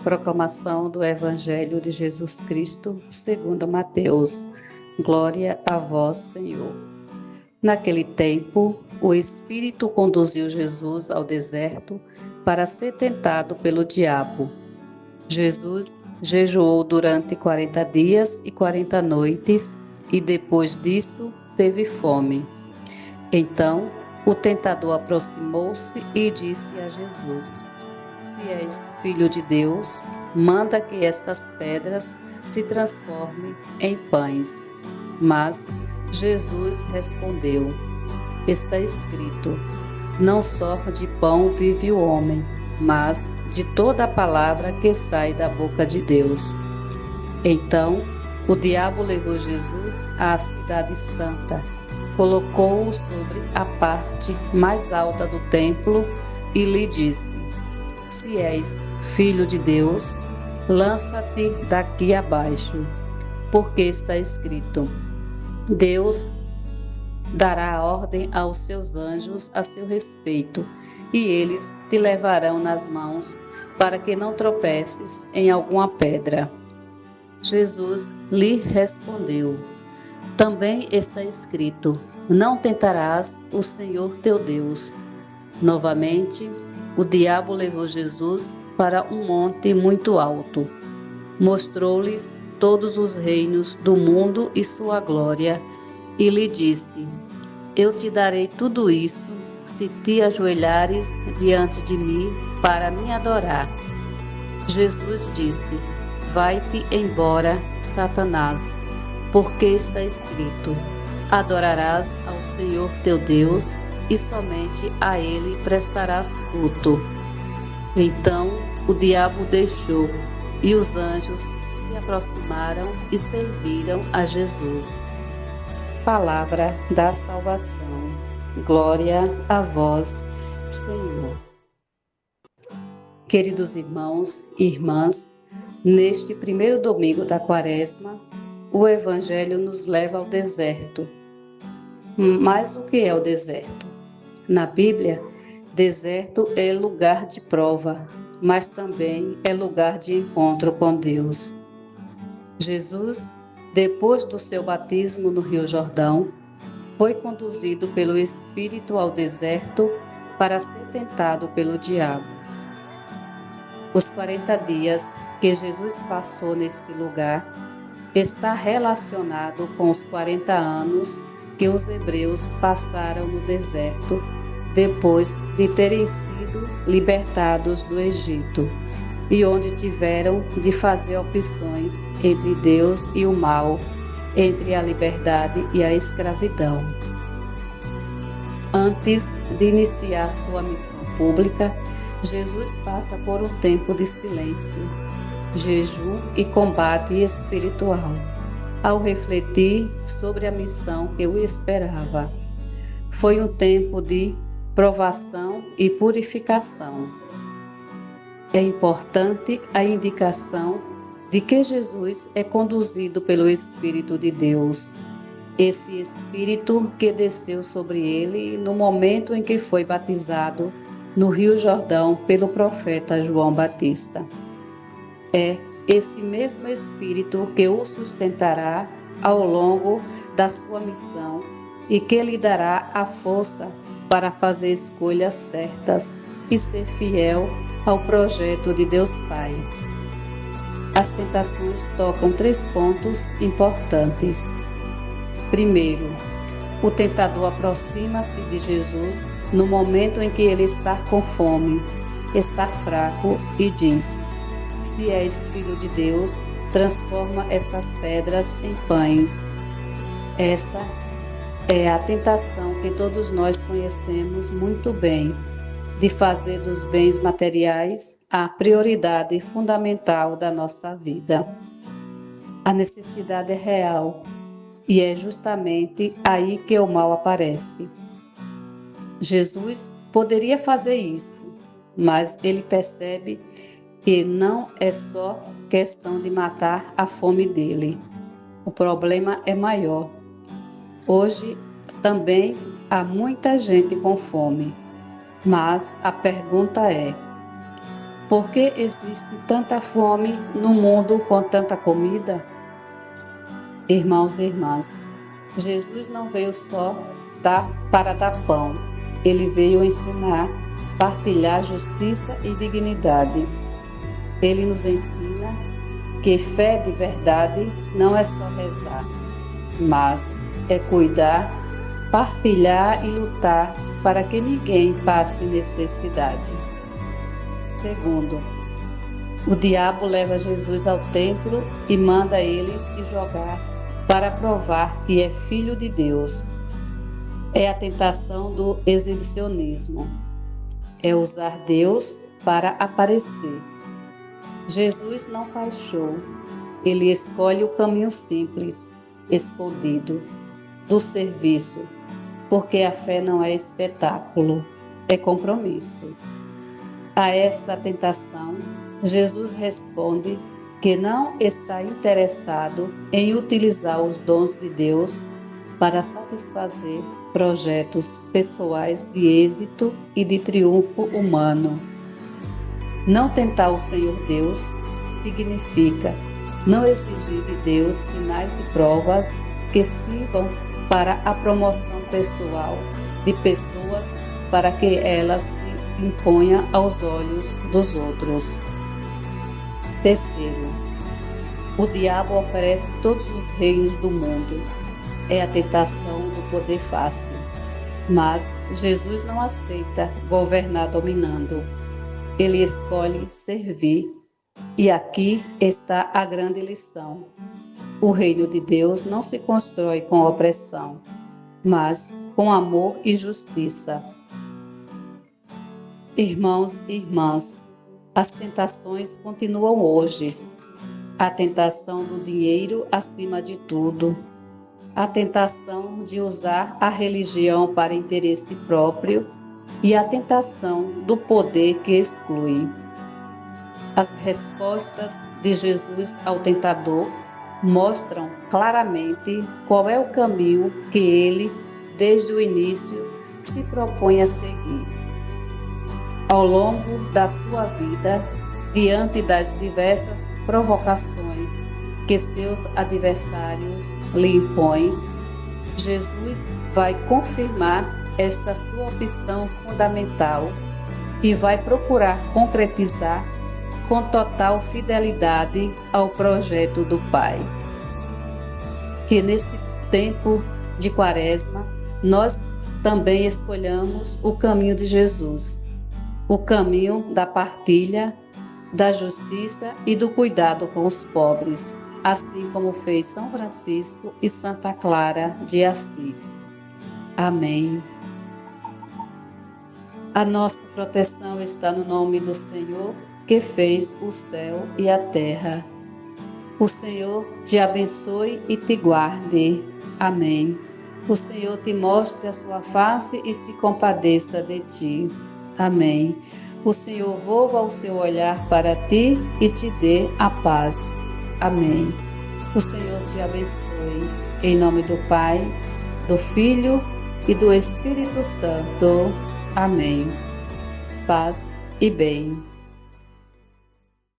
Proclamação do Evangelho de Jesus Cristo, segundo Mateus. Glória a vós, Senhor. Naquele tempo, o Espírito conduziu Jesus ao deserto para ser tentado pelo diabo. Jesus jejuou durante 40 dias e 40 noites e depois disso teve fome. Então, o tentador aproximou-se e disse a Jesus: Se és filho de Deus, manda que estas pedras se transformem em pães. Mas Jesus respondeu: Está escrito: Não só de pão vive o homem, mas de toda a palavra que sai da boca de Deus. Então, o diabo levou Jesus à cidade santa, colocou-o sobre a parte mais alta do templo e lhe disse: Se és filho de Deus, lança-te daqui abaixo, porque está escrito: Deus dará ordem aos seus anjos a seu respeito, e eles te levarão nas mãos, para que não tropeces em alguma pedra. Jesus lhe respondeu: Também está escrito: Não tentarás o Senhor teu Deus. Novamente, o diabo levou Jesus para um monte muito alto. Mostrou-lhes todos os reinos do mundo e sua glória, e lhe disse: Eu te darei tudo isso, se te ajoelhares diante de mim para me adorar. Jesus disse: Vai-te embora, Satanás, porque está escrito: Adorarás ao Senhor teu Deus, e somente a Ele prestarás culto. Então o diabo deixou, e os anjos se aproximaram e serviram a Jesus. Palavra da salvação. Glória a vós, Senhor. Queridos irmãos e irmãs, neste primeiro domingo da Quaresma, o Evangelho nos leva ao deserto. Mas o que é o deserto? Na Bíblia, deserto é lugar de prova, mas também é lugar de encontro com Deus. Jesus, depois do seu batismo no Rio Jordão, foi conduzido pelo Espírito ao deserto para ser tentado pelo diabo. Os 40 dias que Jesus passou nesse lugar está relacionado com os 40 anos que os hebreus passaram no deserto depois de terem sido libertados do Egito, e onde tiveram de fazer opções entre Deus e o mal, entre a liberdade e a escravidão. Antes de iniciar sua missão pública, Jesus passa por um tempo de silêncio, jejum e combate espiritual, ao refletir sobre a missão que o esperava. Foi um tempo de provação e purificação. É importante a indicação de que Jesus é conduzido pelo Espírito de Deus, esse Espírito que desceu sobre ele no momento em que foi batizado no Rio Jordão pelo profeta João Batista. É esse mesmo Espírito que o sustentará ao longo da sua missão e que lhe dará a força para fazer escolhas certas e ser fiel ao projeto de Deus Pai. As tentações tocam 3 pontos importantes. Primeiro, o tentador aproxima-se de Jesus no momento em que ele está com fome, está fraco e diz: Se és filho de Deus, transforma estas pedras em pães. Essa é a tentação que todos nós conhecemos muito bem, de fazer dos bens materiais a prioridade fundamental da nossa vida. A necessidade é real e é justamente aí que o mal aparece. Jesus poderia fazer isso, mas ele percebe que não é só questão de matar a fome dele. O problema é maior. Hoje também há muita gente com fome, mas a pergunta é: Por que existe tanta fome no mundo com tanta comida? Irmãos e irmãs, Jesus não veio só para dar pão. Ele veio ensinar, partilhar justiça e dignidade. Ele nos ensina que fé de verdade não é só rezar, mas é cuidar, partilhar e lutar para que ninguém passe necessidade. Segundo, o diabo leva Jesus ao templo e manda ele se jogar para provar que é filho de Deus. É a tentação do exibicionismo. É usar Deus para aparecer. Jesus não faz show. Ele escolhe o caminho simples, escondido, do serviço, porque a fé não é espetáculo, é compromisso. A essa tentação, Jesus responde que não está interessado em utilizar os dons de Deus para satisfazer projetos pessoais de êxito e de triunfo humano. Não tentar o Senhor Deus significa não exigir de Deus sinais e provas que sirvam para a promoção pessoal de pessoas para que elas se imponham aos olhos dos outros. Terceiro, o diabo oferece todos os reinos do mundo. É a tentação do poder fácil. Mas Jesus não aceita governar dominando. Ele escolhe servir. E aqui está a grande lição. O reino de Deus não se constrói com opressão, mas com amor e justiça. Irmãos e irmãs, as tentações continuam hoje. A tentação do dinheiro acima de tudo. A tentação de usar a religião para interesse próprio e a tentação do poder que exclui. As respostas de Jesus ao tentador mostram claramente qual é o caminho que ele, desde o início, se propõe a seguir. Ao longo da sua vida, diante das diversas provocações que seus adversários lhe impõem, Jesus vai confirmar esta sua opção fundamental e vai procurar concretizar com total fidelidade ao projeto do Pai. Que neste tempo de Quaresma, nós também escolhamos o caminho de Jesus, o caminho da partilha, da justiça e do cuidado com os pobres, assim como fez São Francisco e Santa Clara de Assis. Amém. A nossa proteção está no nome do Senhor, que fez o céu e a terra. O Senhor te abençoe e te guarde. Amém. O Senhor te mostre a sua face e se compadeça de ti. Amém. O Senhor volva o seu olhar para ti e te dê a paz. Amém. O Senhor te abençoe. Em nome do Pai, do Filho e do Espírito Santo. Amém. Paz e bem.